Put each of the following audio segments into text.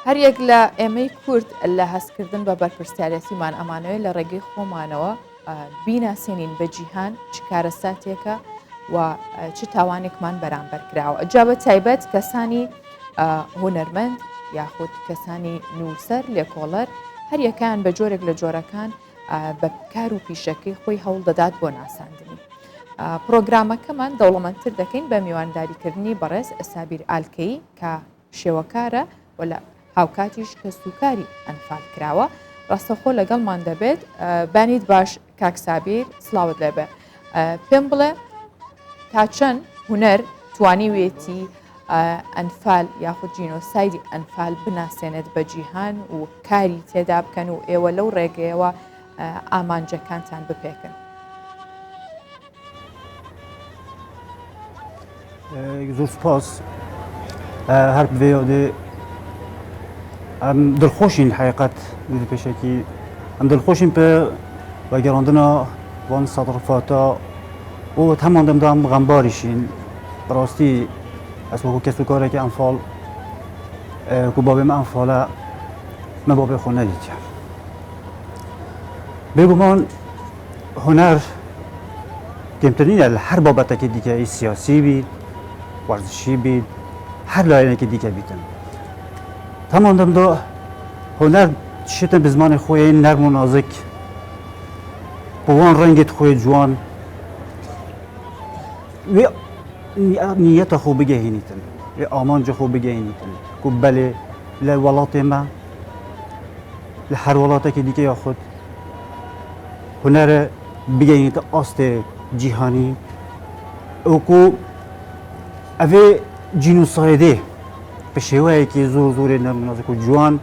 هەر یەک لە ئێمەی کورد لە هەستکردن بە بەرپرسیارەتیمان ئەمانەوەی لە ڕێگەی خۆمانەوە بیناسێنین بە جیهان چ کارەساتێکە و چ تاوانێکمان بەرامبەر کراوە. ئەجا بە تایبەت کەسانی هونەرمەند یاخود کەسانی نووسەر لێکۆڵەر هەر یەکان بە جۆرێک لە جۆرەکان بە کار و پیشەکەی خۆی هەوڵ دەدات بۆ ناساندنی. پرۆگرامەکەمان دەوڵەمەندتر دەکەین بە میوانداریکردنی بەڕێز ئەسابیر ئالکەیی کە شێوەکارە و لە هاوکاتیش کە سوکاری ئەنفال کراوە. ڕاستەخۆ لەگەڵمان دەبێت. بانیت باش کاکسابیر، سڵاوت لێبێ. پێم بڵێ تا چەند هونەر توانی وێتی ئەنفال یاخود جینۆسایدی ئەنفال بناسێنێت بە جیهان و کاری تێدا بکەن و ئێوە لەو ڕێگەیەوە ئامانجەکانتان بپێکن. زۆر سپاس هەر بێ ئەم دڵخۆشین حقیقەت پێشێکی ئەم دڵخۆشین پێ بەگەڕاندنا وان سەدڕفاتە و هەمان دەمدام غەمباریشین بەڕاستی ئەس وەکو کەس و کارێکی ئەنفال کو بابێ مە ئەنفالە مە بابێ خۆ نەدیتە بێگومان هونەر گەمترینە لە هەر بابەتێکی دیکەی سیاسی بیت وەرزشی بیت هەر لایەنێکی دیکە بیتن هەمان دەمدا هونەر شتە بە زمانی خۆی نەرم و نازک بۆ وان ڕەنگت خۆی جوان وێ نیەتە خۆ بگەهێنیتن وێ ئامانجە خۆ بگەهێنیتن کو بەلێ لە وڵاتێ مە لە هەر وڵاتێکی دیکە یاخود هونەرە بگەهێنیتە ئاستێ جیهانی وەکو ئەvێ جینۆسایدێ بە شێوەیەکی زۆر زۆرێ نەمنازک و جوان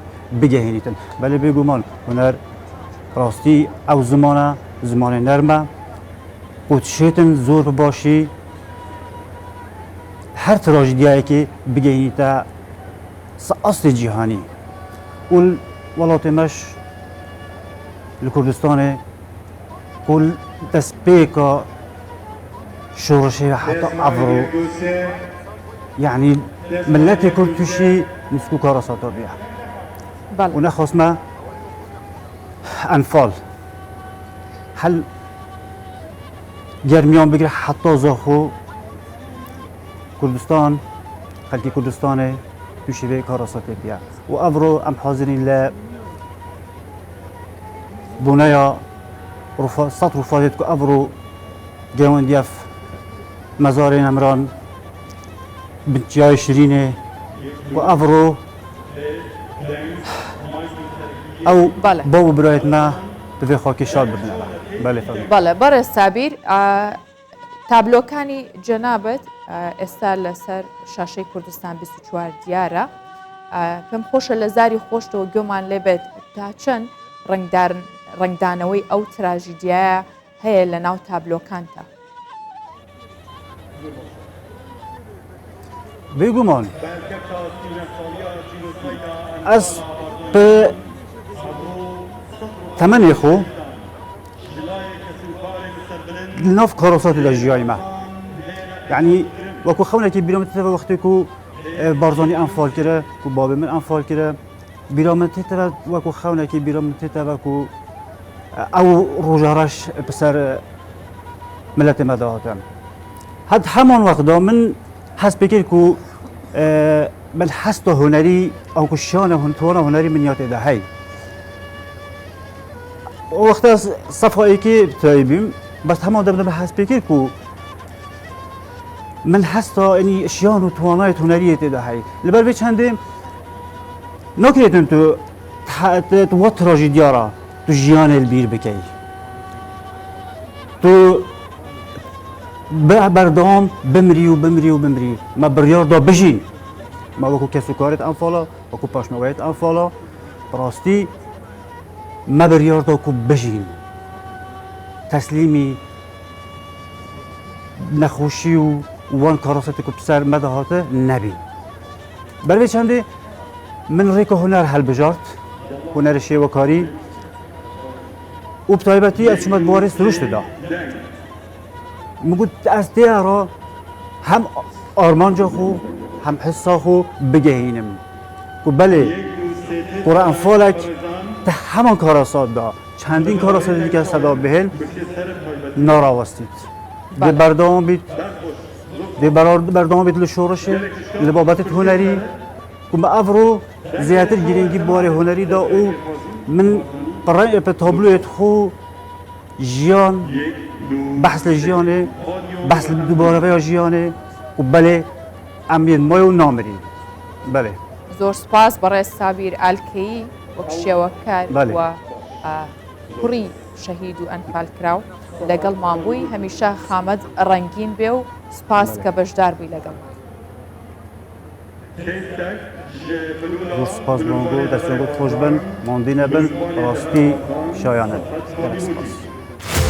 بگەهێنیتن بەلێ بێگومان هونەر ڕاستی ئەو زمانە زمانی نەرمە و تشێتن زۆر باشی هەر تراژیدیایەکی بگەهێنیتە ئەستی جیهانی و وڵاتی مەش لە کوردستانê ku destpêka şoreşê heta evro yani milletê Kurd tûşî nûskû kara satabiye û nexwast me enfal hel germiyan bigire heta zaxo Kurdistan xelkê Kurdistanê tûşî vê kara satabiye û evro em hazirîn li bûneya سەد ڕووفاتێت کو ئەڤڕۆ گەوەندیەف مەزارێ نەمران بنچیای شرینێ و ئەڤڕۆ ئەو بۆ برایەتمە بەvê خاکی شاد ببنەوە بەڵێ بەڕێز سابیر تابلۆکانی جەنابەت ئێستا لەسەر شاشەی کوردستان 24 دیارە پێم خۆشە لە زاری خۆشتەوە گوێمان لێبێت تا چەند ڕنگدانەوەی ئەو تراژیدیایە هەیە لە ناو تابلۆکانتە. بێگومان ئەس تەمەنێ خۆ ناف کارۆساتی لە ژیای مە یعنی وەکو خەونێکی بیرۆمەتەوە وەختێک و بارزانانی ئەنفال کرە و بابێ من ئەنفال کرە بیرۆمەتێتەوە وەکو خەونێکی بیرۆمەتێتەوە و ئەو ڕۆژارەش بەسەر ملەتێ مەداهاتە هەد هەمان وەخدا من هەست پێکرد و من هەستە هونەری ئەو کوشیانە هونتوانە هونەری منیا تێدا هەی وەختە سەفایەکی بتایبیم بەس هەمان دەبنە بە هەست پێکرد و من هەستا ئەنی شیان و توانای هونەریە تێدا هەی لەبەر بێ چەندێ ناکرێتن تو وە تراژیدیارە تو ژیانێ بیر بکەی تو بەردەوام بمری و بمری و بمری مە بڕیاردا بژین مە وەکو کەس و کارێت ئەنفاڵە وەکو پاشمەوەیەت ئەنفاڵە ڕاستی مە بڕیاردا کو بژین تەسلیمی نەخۆشی و وان کارەسەتی کو بسەر مەداهاتە نەبین بەرێ چەندێ من ڕێکە هونەر هەلبژارد هونەری شێوەکاری و بتایبەتی ئەچوومەت بوارێ سروشتدا مگوت ئەس دیارە هەم ئارمانجا خۆ هەم حسا خۆ بگەهێنم و بەلێ قرآن فالک تا همان کاراساد دا چندین کاراساد دیگه صدا بهن ناراوستید بله. ده بردام بید ده بردام بید لشورشه لبابت هنری کم افرو زیادتر گیرینگی بار هنری دا او من قرآن به تابلویت خو جیان بحث جیانه بحث دوباره بیا جیانه و بله امید مایو نامرین بله زۆر سپاس بەڕێز سابیر ئالکەیی وەک شێوەکار بەڵێ. و کوڕی شەهید و ئەنفال کراو لەگەڵ مابووی هەمیشە خامەد ڕەنگین بێ و سپاس کە بەشدار بووی لەگەڵ زور سپاس بانگو دستانگو خوش بن ماندی نبن راستی شایانه سپاس